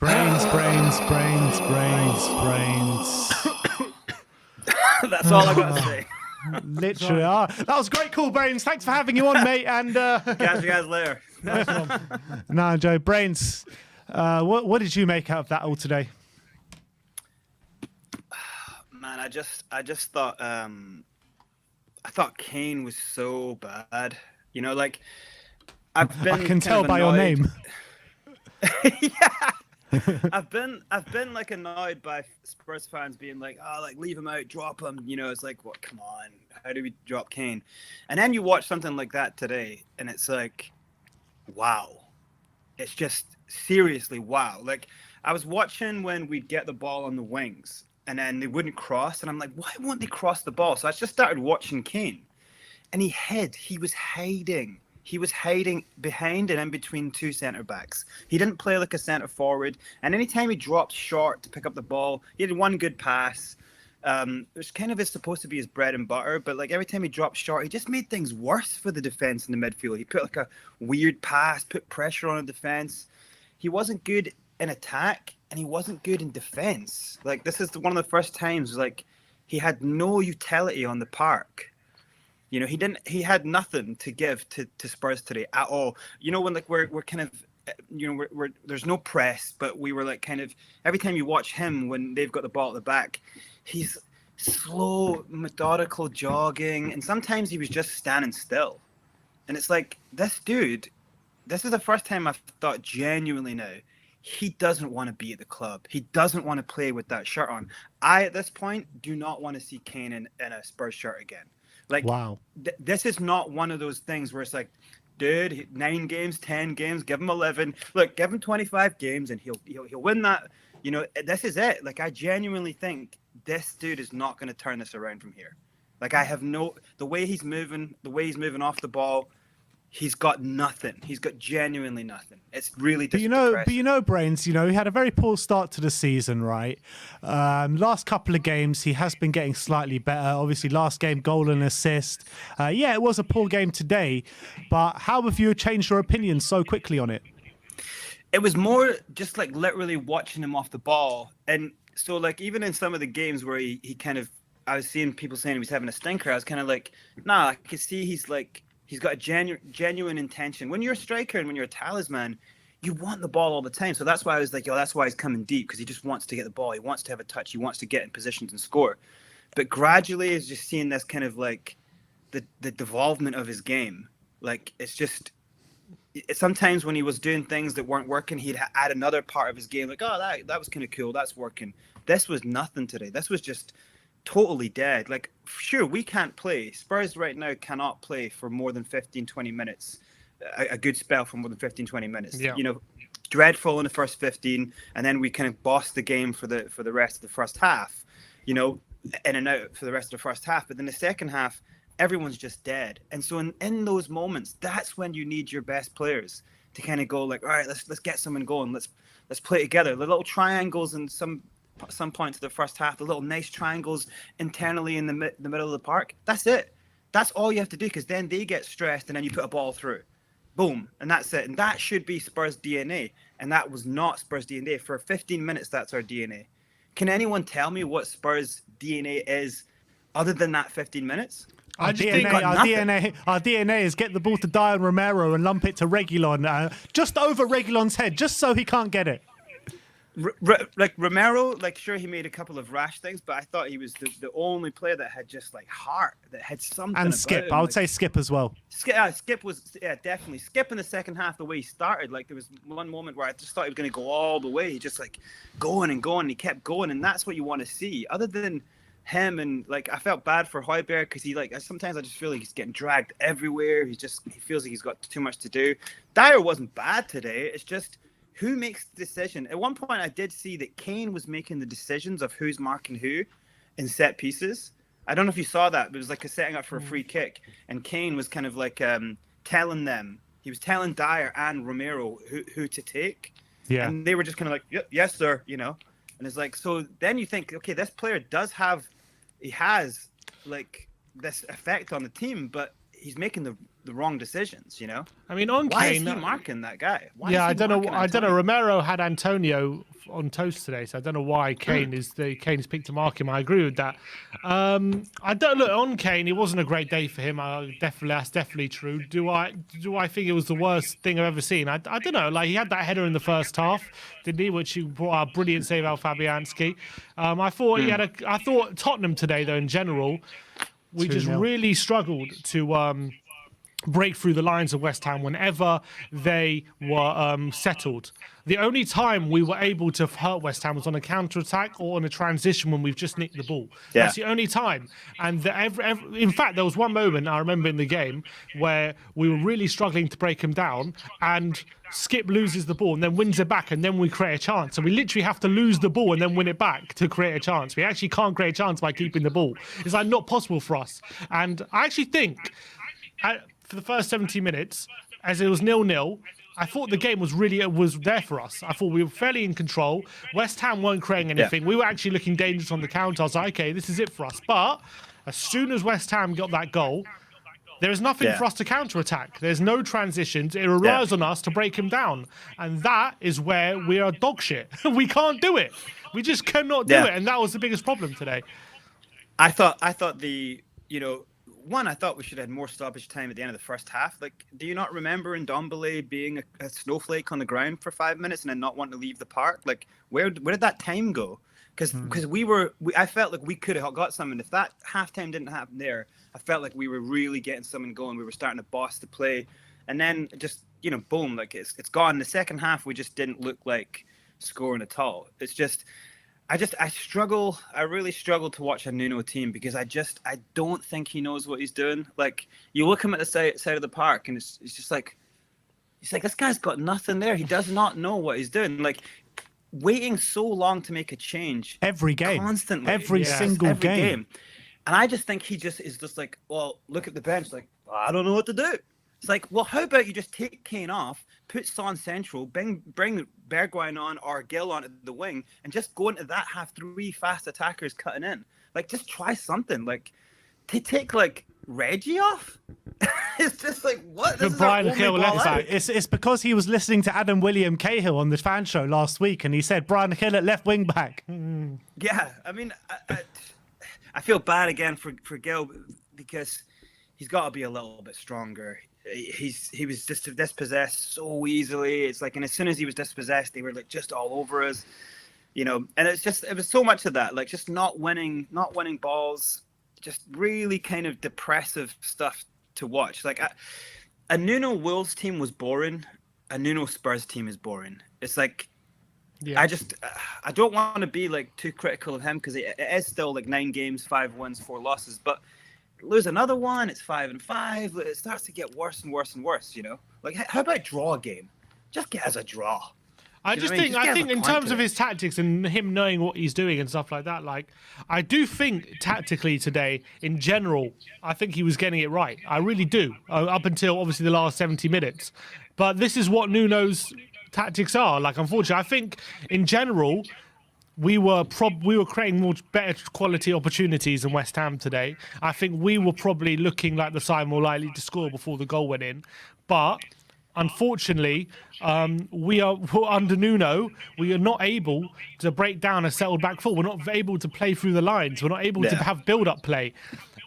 Brains. That's all I got to say. Literally. That was a great call, Brains. Thanks for having you on, mate. And Catch you guys later. no, Joe. Brains, what did you make out of that all today? Man, I just thought I thought Kane was so bad. You know, like I can tell by your name. Yeah. I've been like annoyed by Spurs fans being like, oh, like leave him out, drop him. You know, it's like, well, come on, how do we drop Kane? And then you watch something like that today, and it's like, wow, it's just seriously wow. Like I was watching when we'd get the ball on the wings, and then they wouldn't cross, and I'm like, why won't they cross the ball? So I just started watching Kane, and he was hiding. He was hiding behind and in between two centre backs. He didn't play like a centre forward. And anytime he dropped short to pick up the ball, he had one good pass, which kind of is supposed to be his bread and butter. But like every time he dropped short, he just made things worse for the defence in the midfield. He put like a weird pass, put pressure on the defence. He wasn't good in attack, and he wasn't good in defence. Like this is one of the first times like he had no utility on the park. You know, he had nothing to give to Spurs today at all. You know, when like we're kind of, you know, we're there's no press, but we were like kind of, every time you watch him when they've got the ball at the back, he's slow, methodical jogging, and sometimes he was just standing still. And it's like, this dude, this is the first time I've thought genuinely now, he doesn't want to be at the club. He doesn't want to play with that shirt on. I, at this point, do not want to see Kane in a Spurs shirt again. Like, wow. This is not one of those things where it's like, dude, 9 games, 10 games, give him 11. Look, give him 25 games and he'll win that. You know, this is it. Like, I genuinely think this dude is not going to turn this around from here. Like, I have the way he's moving off the ball, he's got nothing. He's got genuinely nothing. It's really just But you know, Brains, you know, he had a very poor start to the season, right? Last couple of games, he has been getting slightly better. Obviously, last game, goal and assist. Yeah, it was a poor game today, but how have you changed your opinion so quickly on it? It was more just like literally watching him off the ball. And so like even in some of the games where he kind of, I was seeing people saying he was having a stinker, I was kind of like, nah, I can see he's got a genuine intention. When you're a striker and when you're a talisman, you want the ball all the time. So that's why I was like, that's why he's coming deep, because he just wants to get the ball. He wants to have a touch. He wants to get in positions and score. But gradually is just seeing this kind of like the devolvement of his game. Like sometimes when he was doing things that weren't working, he'd add another part of his game. Like, oh, that was kind of cool. That's working. This was nothing today. This was just totally dead. Like, sure, we can't play. Spurs right now cannot play for more than 15, 20 minutes. A good spell for more than 15, 20 minutes. Yeah. You know, dreadful in the first 15, and then we kind of bossed the game for the rest of the first half. You know, in and out for the rest of the first half. But then the second half, everyone's just dead. And so in those moments, that's when you need your best players to kind of go like, all right, let's get someone going. Let's play together. The little triangles and some points of the first half, the little nice triangles internally in the middle of the park. That's it. That's all you have to do, because then they get stressed and then you put a ball through. Boom. And that's it. And that should be Spurs DNA. And that was not Spurs DNA. For 15 minutes, that's our DNA. Can anyone tell me what Spurs DNA is other than that 15 minutes? Our DNA is get the ball to Dion Romero and lump it to Reguilon, just over Reguilon's head, just so he can't get it. Like Romero, like sure he made a couple of rash things, but I thought he was the only player that had just like heart, that had something. And Skip, I would say Skip as well. Skip was definitely Skip in the second half. The way he started, like there was one moment where I just thought he was going to go all the way. He just like going and going, and he kept going, and that's what you want to see. Other than him, and like I felt bad for Højbjerg because he sometimes I just feel like he's getting dragged everywhere. He feels like he's got too much to do. Dyer wasn't bad today. It's just, who makes the decision? At one point, I did see that Kane was making the decisions of who's marking who in set pieces. I don't know if you saw that, but it was like a setting up for a free kick. And Kane was kind of like telling them. He was telling Dyer and Romero who to take. Yeah. And they were just kind of like, yep, yes, sir, you know. And it's like, so then you think, okay, this player he has like this effect on the team, but he's making the the wrong decisions. I mean, on Why is Kane, he marking that guy? Why yeah, is he I don't know. marking I don't know. Antonio? Romero had Antonio on toast today, so I don't know why Kane's picked to mark him. I agree with that. I don't look on Kane. It wasn't a great day for him. That's definitely true. Do I think it was the worst thing I've ever seen? I don't know. Like, he had that header in the first half, didn't he? Which he brought a brilliant save out Fabianski. I thought I thought Tottenham today, though, in general, we just 2-0. really struggled to break through the lines of West Ham whenever they were settled. The only time we were able to hurt West Ham was on a counter-attack or on a transition when we've just nicked the ball. Yeah. That's the only time. And in fact, there was one moment I remember in the game where we were really struggling to break him down, and Skip loses the ball and then wins it back, and then we create a chance. So we literally have to lose the ball and then win it back to create a chance. We actually can't create a chance by keeping the ball. It's like not possible for us. And I actually think for the first 70 minutes, as it was 0-0, I thought the game was there for us. I thought we were fairly in control. West Ham weren't creating anything. Yeah. We were actually looking dangerous on the counter. I was like, okay, this is it for us. But as soon as West Ham got that goal, there is nothing for us to counter-attack. There's no transitions. It relies on us to break him down. And that is where we are dog shit. We can't do it. We just cannot do it. And that was the biggest problem today. I thought I thought we should have had more stoppage time at the end of the first half. Like, do you not remember Ndombele being a snowflake on the ground for 5 minutes and then not wanting to leave the park? Like, where did that time go? Because I felt like we could have got something. If that halftime didn't happen there, I felt like we were really getting something going. We were starting to boss the play, and then just boom, like it's gone. The second half, we just didn't look like scoring at all. It's just. I really struggle to watch a Nuno team because I don't think he knows what he's doing. Like, you look him at the side of the park and it's just like, this guy's got nothing there. He does not know what he's doing. Like, waiting so long to make a change. Every game. Constantly. Every single game. And I just think he just is just like, well, look at the bench. Like, I don't know what to do. It's like, well, how about you just take Kane off, put Son central, bring Bergwijn on or Gill on at the wing, and just go into that, have 3 fast attackers cutting in. Like, just try something. Like, to take like Reggie off. It's just like, what? This is Brian our Hill only ball left out. back. It's because he was listening to Adam William Cahill on the fan show last week, and he said Brian Hill at left wing back. Yeah, I mean, I feel bad again for Gill because he's got to be a little bit stronger. He was just dispossessed so easily. It's like, and as soon as he was dispossessed, they were like just all over us, and it was so much of that, like just not winning balls, just really kind of depressive stuff to watch. Like a Nuno Wolves team was boring. A Nuno Spurs team is boring. It's like, I don't want to be like too critical of him because it is still like 9 games, 5 wins, 4 losses, but lose another one, it's 5-5. It starts to get worse and worse and worse. Like, how about draw a game? Just get us a draw. I think in terms of his tactics and him knowing what he's doing and stuff like that, like, I do think tactically today, in general, I think he was getting it right. I really do, up until obviously the last 70 minutes. But this is what Nuno's tactics are. Like, unfortunately, I think in general, we were creating better quality opportunities than West Ham today. I think we were probably looking like the side more likely to score before the goal went in. But unfortunately, we are under Nuno. We are not able to break down a settled back foot. We're not able to play through the lines. We're not able to have build-up play,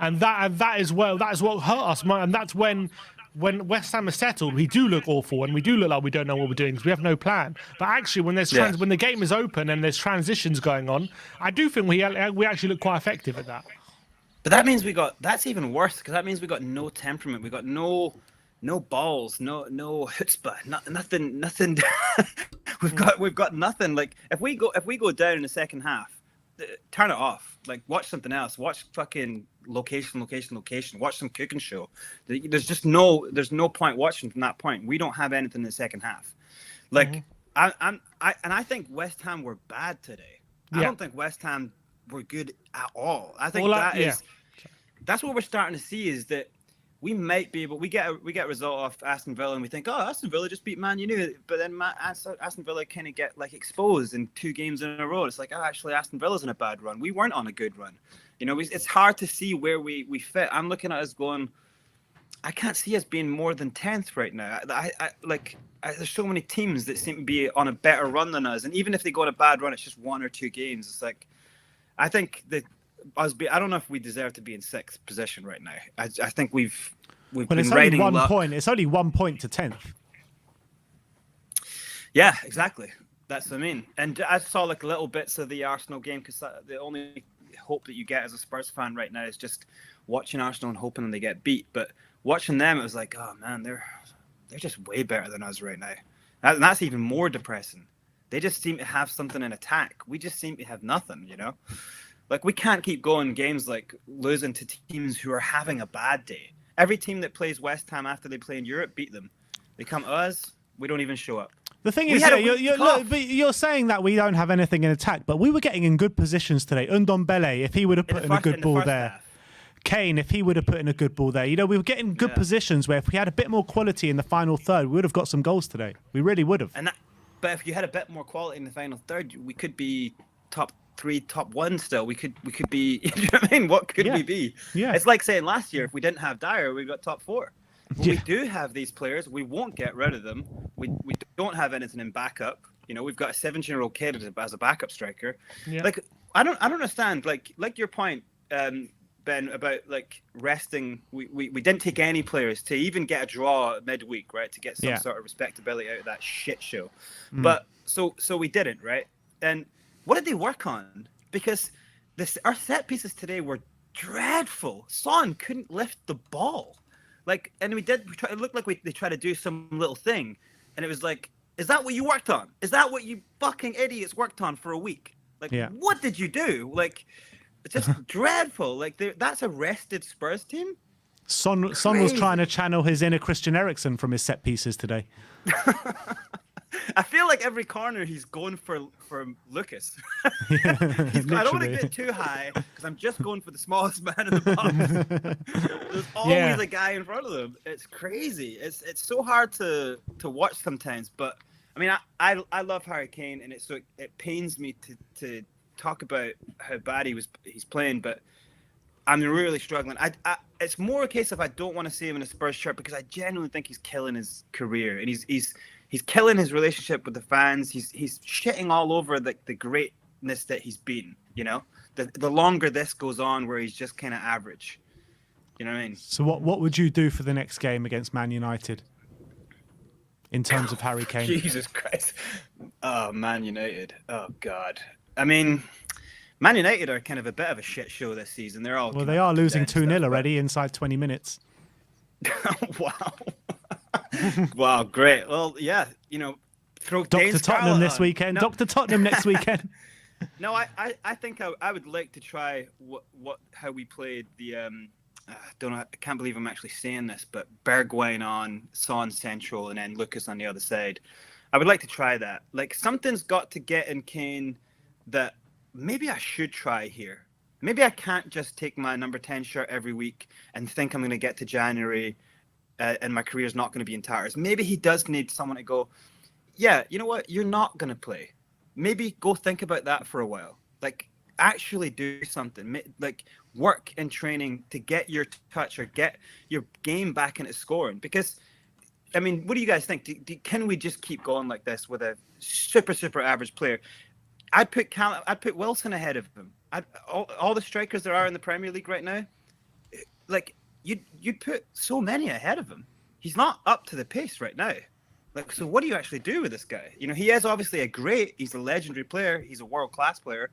and that is what hurt us. And that's when West Ham is settled, we do look awful and we do look like we don't know what we're doing because we have no plan. But actually, when when the game is open and there's transitions going on, I do think we actually look quite effective at that. But that means that's even worse because that means we got no temperament. We got no balls, no chutzpah, nothing. we've got nothing. Like, if we go down in the second half, turn it off. Like, watch something else. Watch fucking location. Watch some cooking show. There's no point watching from that point. We don't have anything in the second half. Like, I think West Ham were bad today. I don't think West Ham were good at all. I think that's what we're starting to see is that we might be able. We get a result off Aston Villa and we think, oh, Aston Villa just beat Man U, but then Aston Villa kind of get like exposed in 2 games in a row. It's like, oh, actually, Aston Villa's in a bad run. We weren't on a good run. It's hard to see where we fit. I'm looking at us going, I can't see us being more than 10th right now. There's so many teams that seem to be on a better run than us, and even if they go on a bad run, it's just 1 or 2 games. It's like, I think that I don't know if we deserve to be in 6th position right now. I think we've been it's riding only 1 luck. point. It's only 1 point to 10th. Yeah, exactly. That's what I mean. And I saw like little bits of the Arsenal game, because the only hope that you get as a Spurs fan right now is just watching Arsenal and hoping they get beat. But watching them, it was like, oh man, they're just way better than us right now. And that's even more depressing. They just seem to have something in attack. We just seem to have nothing, you know? Like, we can't keep going games like losing to teams who are having a bad day. Every team that plays West Ham after they play in Europe beat them. They come to us, we don't even show up. The thing is, you're saying that we don't have anything in attack, but we were getting in good positions today. Ndombele, if he would have put in a good ball there. Half. Kane, if he would have put in a good ball there. You know, we were getting good positions where if we had a bit more quality in the final third, we would have got some goals today. We really would have. But if you had a bit more quality in the final third, we could be top 3, top 1 still. We could be, you know what I mean? What could we be? Yeah. It's like saying last year, if we didn't have Dyer, we got top 4. We do have these players. We won't get rid of them. We don't have anything in backup. You know, we've got a 17-year-old kid as a backup striker. Yeah. Like, I don't understand. Like your point, Ben, about like resting. We didn't take any players to even get a draw midweek, right? To get some sort of respectability out of that shit show. But so we didn't, right? And what did they work on? Because our set pieces today were dreadful. Son couldn't lift the ball. Like, and it looked like they tried to do some little thing, and it was like, is that what you worked on? Is that what you fucking idiots worked on for a week? Like, what did you do? Like, it's just dreadful. Like, that's a rested Spurs team. Son was trying to channel his inner Christian Eriksen from his set pieces today. I feel like every corner he's going for Lucas. I don't want to get too high because I'm just going for the smallest man in the box. There's always a guy in front of them. It's crazy. It's so hard to watch sometimes. But I mean, I love Harry Kane, and it pains me to talk about how bad he's playing, but I'm really struggling. It's more a case of I don't want to see him in a Spurs shirt because I genuinely think he's killing his career, and he's killing his relationship with the fans. He's shitting all over the greatness that he's been. You know, the longer this goes on, where he's just kind of average. You know what I mean? So what would you do for the next game against Man United in terms of Harry Kane? Jesus Christ! Oh, Man United! Oh God! I mean, Man United are kind of a bit of a shit show this season. They are losing 2-0 already inside 20 minutes. Wow. Wow, great. Well, yeah, you know, throw Dr. Tottenham this weekend. No. Dr. Tottenham next weekend. No, I think I would like to try how we played the I can't believe I'm actually saying this, but Bergwijn on Son central and then Lucas on the other side. I would like to try that. Like, something's got to get in Kane that maybe I should try here. Maybe I can't just take my number 10 shirt every week and think I'm going to get to January and my career's not going to be in tatters. Maybe he does need someone to go, yeah, you know what? You're not going to play. Maybe go think about that for a while. Like, actually do something. Like, work in training to get your touch or get your game back into scoring. Because, I mean, what do you guys think? Can we just keep going like this with a super, super average player? I'd put Wilson ahead of him. All the strikers there are in the Premier League right now, like, you'd put so many ahead of him. He's not up to the pace right now. Like, so what do you actually do with this guy? You know, he is obviously he's a legendary player. He's a world-class player,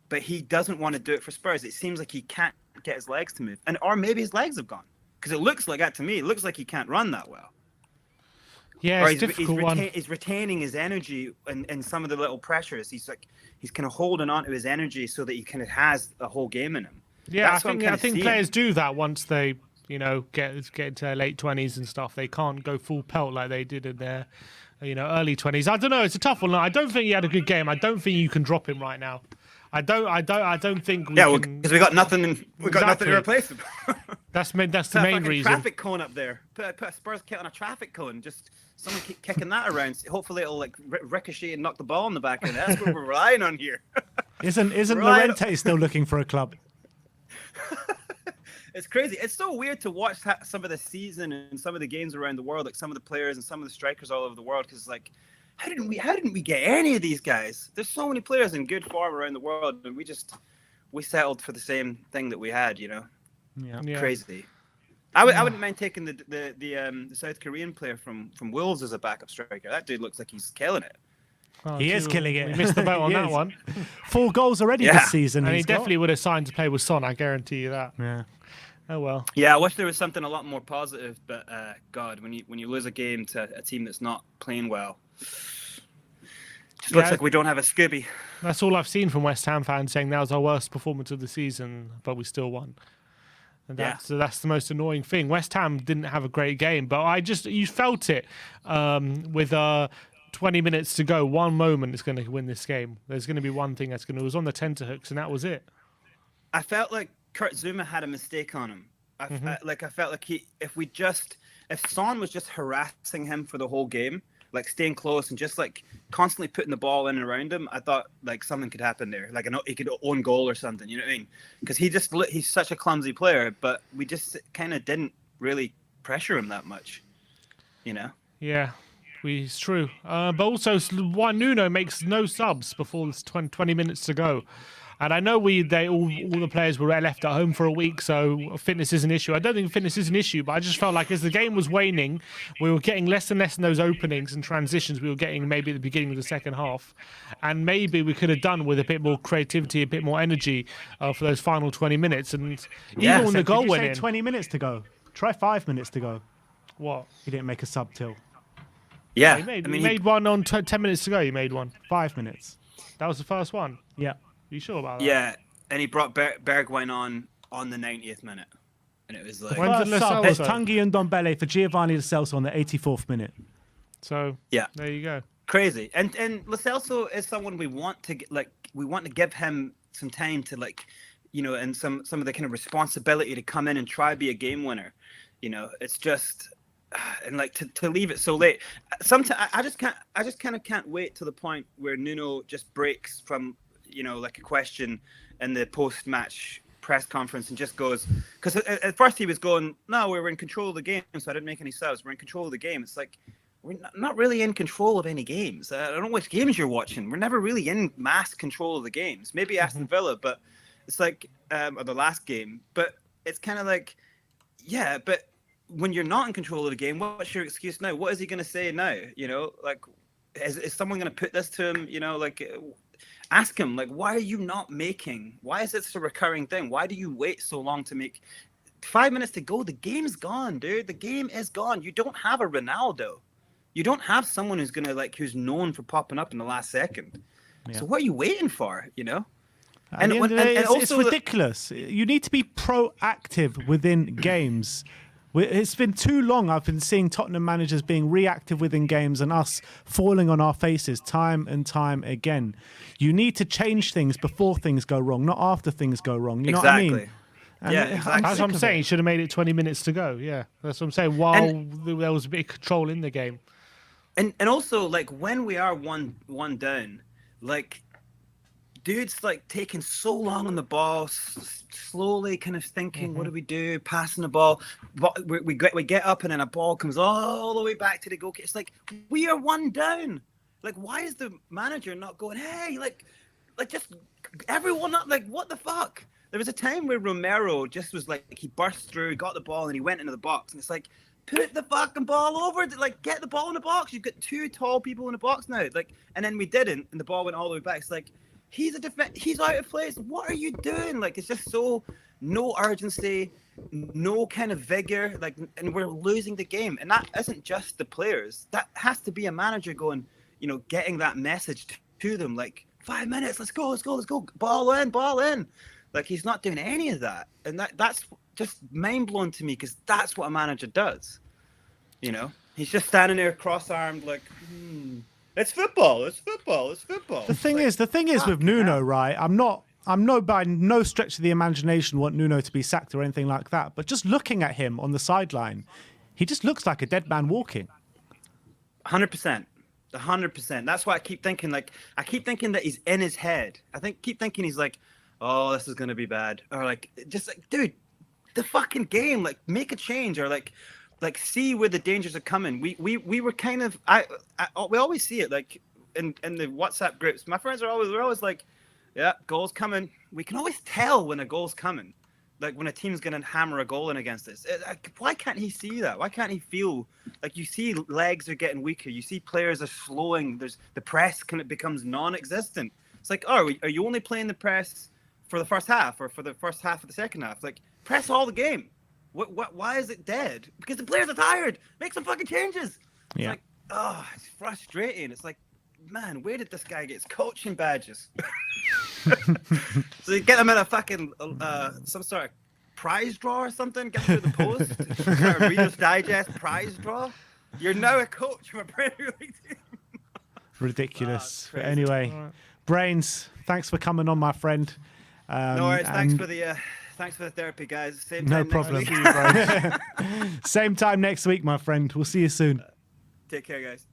but he doesn't want to do it for Spurs. It seems like he can't get his legs to move. Or maybe his legs have gone. Because it looks like that to me. It looks like he can't run that well. Yeah, it's a difficult one. He's retaining his energy in some of the little pressures. He's kind of holding on to his energy so that he kind of has a whole game in him. Yeah, I think players do that once they, you know, get into their late 20s and stuff. They can't go full pelt like they did in their, you know, early 20s. I don't know. It's a tough one. I don't think he had a good game. I don't think you can drop him right now. I don't think. Because we got nothing. We got nothing to replace him. That's the main reason. Traffic cone up there. Put a Spurs kit on a traffic cone. Just someone keep kicking that around. Hopefully it'll like ricochet and knock the ball in the back end. That's what we're relying on here. Isn't Llorente still looking for a club? It's crazy. It's so weird to watch some of the season and some of the games around the world, like some of the players and some of the strikers all over the world. Because like, how didn't we get any of these guys? There's so many players in good form around the world, and we settled for the same thing that we had. You know, Yeah. Crazy. I wouldn't mind taking the South Korean player from Wolves as a backup striker. That dude looks like he's killing it. Oh, He is killing it. We missed the boat on He that is. one. 4 goals already this season. And he he's got. definitely would have signed to play with Son, I guarantee you that. Yeah. Oh well. Yeah, I wish there was something a lot more positive, but God, when you lose a game to a team that's not playing well, just looks like we don't have a Scooby. That's all I've seen from West Ham fans saying that was our worst performance of the season, but we still won. And that's the most annoying thing. West Ham didn't have a great game, but you felt it with 20 minutes to go. One moment is going to win this game. There's going to be one thing it was on the tenterhooks, and that was it. I felt like Kurt Zuma had a mistake on him. I felt like if Son was just harassing him for the whole game, like staying close and just like constantly putting the ball in and around him, I thought like something could happen there. Like he could own goal or something, you know what I mean? Because he's such a clumsy player, but we just kind of didn't really pressure him that much, you know? Yeah, it's true. But also, why Nuno makes no subs before this 20 minutes to go. And I know all the players were left at home for a week, so fitness is an issue. I don't think fitness is an issue, but I just felt like as the game was waning, we were getting less and less in those openings and transitions we were getting maybe at the beginning of the second half. And maybe we could have done with a bit more creativity, a bit more energy for those final 20 minutes. And even when the goal went in... 20 minutes to go. Try 5 minutes to go. What? He didn't make a sub till. Yeah. He made one on 10 minutes to go. He made one. 5 minutes. That was the first one. Yeah. You sure about that? Yeah, and he brought Bergwijn on the 90th minute, and it was like When did Sub Lo is Celso? Tanguy and Ndombele for Giovanni Lo Celso on the 84th minute. So yeah, there you go. Crazy. And Lo Celso is someone we want to give him some time to like, you know, and some of the kind of responsibility to come in and try be a game winner. You know, it's just and like to leave it so late. Sometimes I just kind of can't wait to the point where Nuno just breaks from, you know, like a question in the post-match press conference and just goes, because at first he was going, no, we were in control of the game, so I didn't make any subs. We're in control of the game. It's like, we're not really in control of any games. I don't know which games you're watching. We're never really in mass control of the games. Maybe Aston Villa, but it's like, or the last game. But it's kind of like, yeah, but when you're not in control of the game, what's your excuse now? What is he going to say now? You know, like, is someone going to put this to him? You know, like, ask him, like, why are you not making? Why is this a recurring thing? Why do you wait so long to make 5 minutes to go? The game's gone, dude. The game is gone. You don't have a Ronaldo. You don't have someone who's going to, like, who's known for popping up in the last second. Yeah. So what are you waiting for, you know? And it's ridiculous. You need to be proactive within games. It's been too long. I've been seeing Tottenham managers being reactive within games and us falling on our faces time and time again. You need to change things before things go wrong, not after things go wrong. You know what I mean? And yeah, exactly. That's what I'm saying. You should have made it 20 minutes to go. Yeah, that's what I'm saying. While there was a bit of control in the game. And also, like, when we are one down, like, dude's like taking so long on the ball, slowly kind of thinking, what do we do? Passing the ball, but we get up and then a ball comes all the way back to the goalkeeper. It's like, we are one down. Like, why is the manager not going, hey, like just everyone up? Like, what the fuck? There was a time where Romero just was like, he burst through, got the ball, and he went into the box, and it's like, put the fucking ball over, like, get the ball in the box. You've got two tall people in the box now, like, and then we didn't, and the ball went all the way back. It's like, he's out of place. What are you doing? Like, it's just so no urgency, no kind of vigor, like, and we're losing the game. And that isn't just the players. That has to be a manager going, you know, getting that message to them, like, 5 minutes, let's go, ball in. Like, he's not doing any of that, and that's just mind blowing to me, because that's what a manager does. You know, he's just standing there cross-armed, like, It's football. The thing is with Nuno, right? I'm not by no stretch of the imagination want Nuno to be sacked or anything like that. But just looking at him on the sideline, he just looks like a dead man walking. 100%. 100%. That's why I keep thinking, like, that he's in his head. Keep thinking he's like, oh, this is going to be bad. Or like, just like, dude, the fucking game. Like, make a change, or like see where the dangers are coming. We were kind of we always see it like in the WhatsApp groups. My friends we're always like, yeah, goal's coming. We can always tell when a goal's coming, like when a team's gonna hammer a goal in against us. Why can't he see that? Why can't he feel like, you see legs are getting weaker, you see players are slowing, there's the press becomes non-existent. It's like, oh, are you only playing the press for the first half, or for the first half of the second half? Like, press all the game. Why is it dead? Because the players are tired. Make some fucking changes. It's like, oh, it's frustrating. It's like, man, where did this guy get his coaching badges? So you get him in a fucking some sort of prize draw or something. Get him through the post. Reader's Digest prize draw. You're now a coach from a Premier League team. Ridiculous. But anyway, Brains, thanks for coming on, my friend. No worries. Thanks for the therapy, guys. Same time no problem. Next week. Same time next week, my friend. We'll see you soon. Take care, guys.